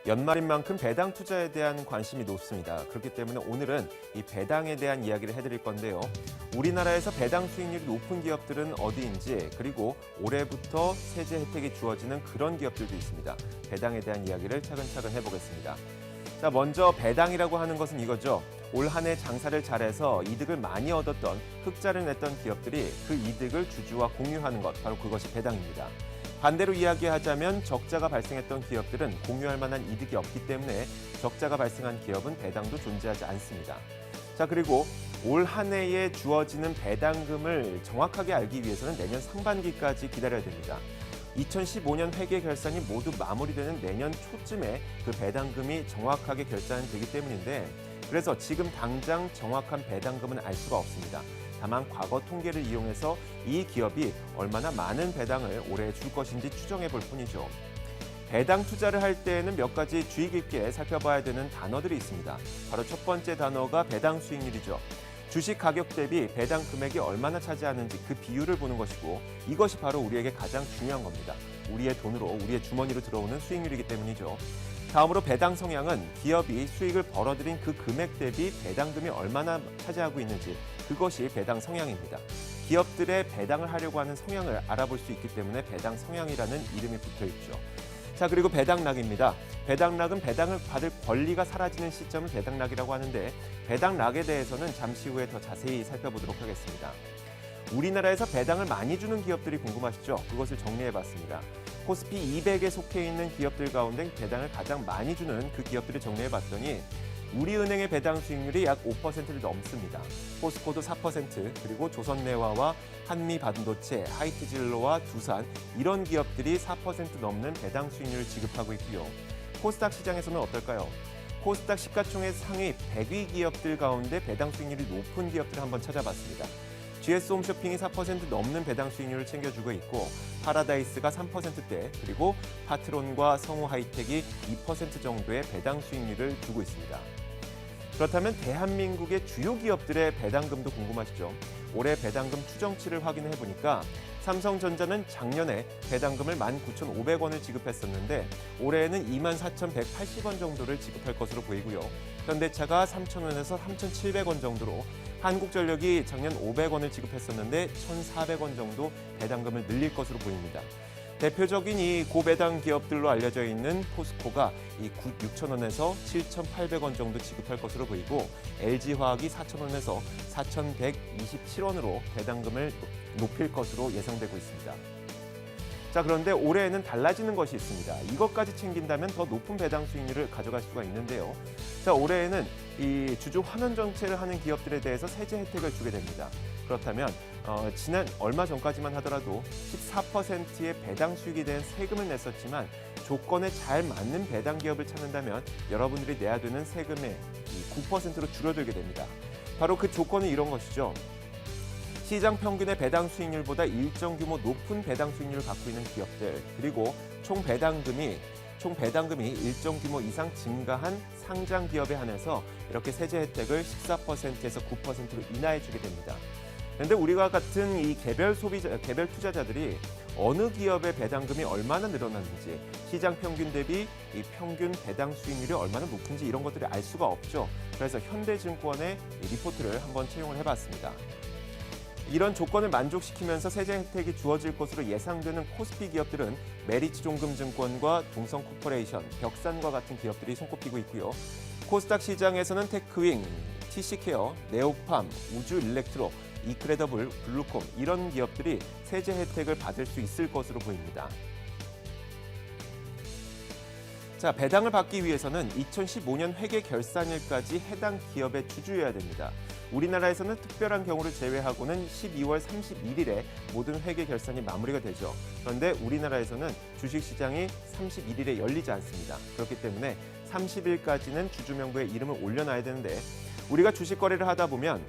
연말인 만큼 배당 투자에 대한 관심이 높습니다. 그렇기 때문에 오늘은 이 배당에 대한 이야기를 해드릴 건데요. 우리나라에서 배당 수익률이 높은 기업들은 어디인지, 그리고 올해부터 세제 혜택이 주어지는 그런 기업들도 있습니다. 배당에 대한 이야기를 차근차근 해보겠습니다. 자, 먼저 배당이라고 하는 것은 이거죠. 올 한 해 장사를 잘해서 이득을 많이 얻었던, 흑자를 냈던 기업들이 그 이득을 주주와 공유하는 것, 바로 그것이 배당입니다. 반대로 이야기하자면 적자가 발생했던 기업들은 공유할 만한 이득이 없기 때문에 적자가 발생한 기업은 배당도 존재하지 않습니다. 자, 그리고 올 한 해에 주어지는 배당금을 정확하게 알기 위해서는 내년 상반기까지 기다려야 됩니다. 2015년 회계 결산이 모두 마무리되는 내년 초쯤에 그 배당금이 정확하게 결산되기 때문인데, 그래서 지금 당장 정확한 배당금은 알 수가 없습니다. 다만 과거 통계를 이용해서 이 기업이 얼마나 많은 배당을 올해 줄 것인지 추정해 볼 뿐이죠. 배당 투자를 할 때에는 몇 가지 주의 깊게 살펴봐야 되는 단어들이 있습니다. 바로 첫 번째 단어가 배당 수익률이죠. 주식 가격 대비 배당 금액이 얼마나 차지하는지 그 비율을 보는 것이고, 이것이 바로 우리에게 가장 중요한 겁니다. 우리의 돈으로, 우리의 주머니로 들어오는 수익률이기 때문이죠. 다음으로 배당 성향은 기업이 수익을 벌어들인 그 금액 대비 배당금이 얼마나 차지하고 있는지, 그것이 배당 성향입니다. 기업들의 배당을 하려고 하는 성향을 알아볼 수 있기 때문에 배당 성향이라는 이름이 붙어 있죠. 자, 그리고 배당락입니다. 배당락은 배당을 받을 권리가 사라지는 시점을 배당락이라고 하는데, 배당락에 대해서는 잠시 후에 더 자세히 살펴보도록 하겠습니다. 우리나라에서 배당을 많이 주는 기업들이 궁금하시죠? 그것을 정리해봤습니다. 코스피 200에 속해 있는 기업들 가운데 배당을 가장 많이 주는 그 기업들을 정리해봤더니 우리은행의 배당 수익률이 약 5%를 넘습니다. 포스코도 4%, 그리고 조선내화와 한미반도체, 하이트진로와 두산, 이런 기업들이 4% 넘는 배당 수익률을 지급하고 있고요. 코스닥 시장에서는 어떨까요? 코스닥 시가총액 상위 100위 기업들 가운데 배당 수익률이 높은 기업들을 한번 찾아봤습니다. GS홈쇼핑이 4% 넘는 배당 수익률을 챙겨주고 있고, 파라다이스가 3%대, 그리고 파트론과 성우하이텍이 2% 정도의 배당 수익률을 두고 있습니다. 그렇다면 대한민국의 주요 기업들의 배당금도 궁금하시죠? 올해 배당금 추정치를 확인해 보니까 삼성전자는 작년에 배당금을 19,500원을 지급했었는데 올해에는 24,180원 정도를 지급할 것으로 보이고요. 현대차가 3,000원에서 3,700원 정도로, 한국전력이 작년 500원을 지급했었는데 1,400원 정도 배당금을 늘릴 것으로 보입니다. 대표적인 이 고배당 기업들로 알려져 있는 포스코가 이 6,000원에서 7,800원 정도 지급할 것으로 보이고, LG화학이 4,000원에서 4,127원으로 배당금을 높일 것으로 예상되고 있습니다. 자, 그런데 올해에는 달라지는 것이 있습니다. 이것까지 챙긴다면 더 높은 배당 수익률을 가져갈 수가 있는데요. 자, 올해에는 이 주주 환원 정책을 하는 기업들에 대해서 세제 혜택을 주게 됩니다. 그렇다면 지난 얼마 전까지만 하더라도 14%의 배당 수익에 대한 세금을 냈었지만, 조건에 잘 맞는 배당 기업을 찾는다면 여러분들이 내야 되는 세금의 9%로 줄어들게 됩니다. 바로 그 조건은 이런 것이죠. 시장 평균의 배당 수익률보다 일정 규모 높은 배당 수익률을 갖고 있는 기업들, 그리고 총 배당금이 일정 규모 이상 증가한 상장 기업에 한해서 이렇게 세제 혜택을 14%에서 9%로 인하해 주게 됩니다. 그런데 우리가 같은 이 개별 투자자들이 어느 기업의 배당금이 얼마나 늘어났는지, 시장 평균 대비 이 평균 배당 수익률이 얼마나 높은지, 이런 것들을 알 수가 없죠. 그래서 현대증권의 이 리포트를 한번 채용을 해봤습니다. 이런 조건을 만족시키면서 세제 혜택이 주어질 것으로 예상되는 코스피 기업들은 메리츠종금증권과 동성코퍼레이션, 벽산과 같은 기업들이 손꼽히고 있고요. 코스닥 시장에서는 테크윙, TC케어, 네오팜, 우주일렉트로, 이크레더블, 블루콤, 이런 기업들이 세제 혜택을 받을 수 있을 것으로 보입니다. 자, 배당을 받기 위해서는 2015년 회계 결산일까지 해당 기업의 주주여야 됩니다. 우리나라에서는 특별한 경우를 제외하고는 12월 31일에 모든 회계 결산이 마무리가 되죠. 그런데 우리나라에서는 주식시장이 31일에 열리지 않습니다. 그렇기 때문에 30일까지는 주주 명부에 이름을 올려놔야 되는데, 우리가 주식 거래를 하다 보면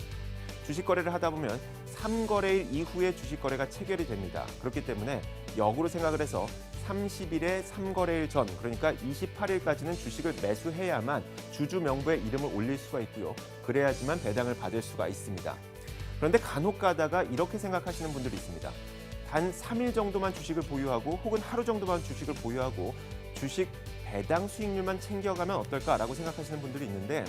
3거래일 이후에 주식 거래가 체결이 됩니다. 그렇기 때문에 역으로 생각을 해서 30일에 3거래일 전, 그러니까 28일까지는 주식을 매수해야만 주주 명부에 이름을 올릴 수가 있고요. 그래야지만 배당을 받을 수가 있습니다. 그런데 간혹 가다가 이렇게 생각하시는 분들이 있습니다. 단 3일 정도만 주식을 보유하고, 혹은 하루 정도만 주식을 보유하고 주식 배당 수익률만 챙겨가면 어떨까라고 생각하시는 분들이 있는데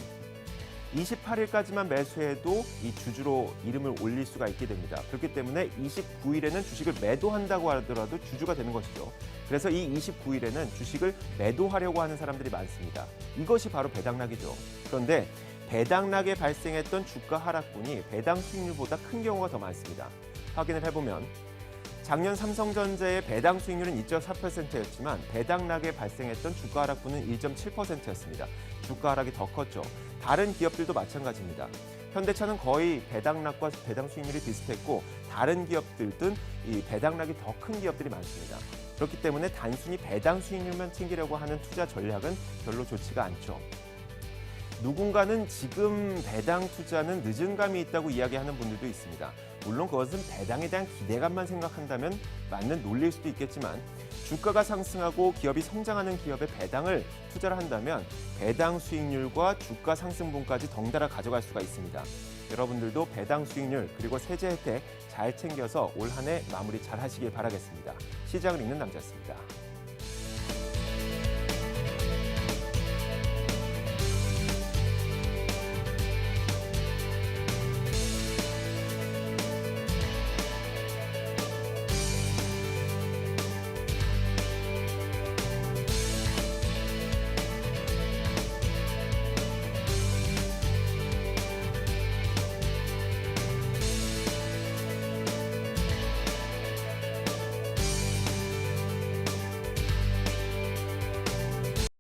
28일까지만 매수해도 이 주주로 이름을 올릴 수가 있게 됩니다. 그렇기 때문에 29일에는 주식을 매도한다고 하더라도 주주가 되는 것이죠. 그래서 이 29일에는 주식을 매도하려고 하는 사람들이 많습니다. 이것이 바로 배당락이죠. 그런데 배당락에 발생했던 주가 하락분이 배당 수익률보다 큰 경우가 더 많습니다. 확인을 해보면 작년 삼성전자의 배당 수익률은 2.4%였지만 배당락에 발생했던 주가 하락분은 1.7%였습니다. 주가 하락이 더 컸죠. 다른 기업들도 마찬가지입니다. 현대차는 거의 배당락과 배당 수익률이 비슷했고 다른 기업들은 이 배당락이 더 큰 기업들이 많습니다. 그렇기 때문에 단순히 배당 수익률만 챙기려고 하는 투자 전략은 별로 좋지가 않죠. 누군가는 지금 배당 투자는 늦은 감이 있다고 이야기하는 분들도 있습니다. 물론 그것은 배당에 대한 기대감만 생각한다면 맞는 논리일 수도 있겠지만 주가가 상승하고 기업이 성장하는 기업에 배당을 투자를 한다면 배당 수익률과 주가 상승분까지 덩달아 가져갈 수가 있습니다. 여러분들도 배당 수익률 그리고 세제 혜택 잘 챙겨서 올 한 해 마무리 잘 하시길 바라겠습니다. 시장을 읽는 남자였습니다.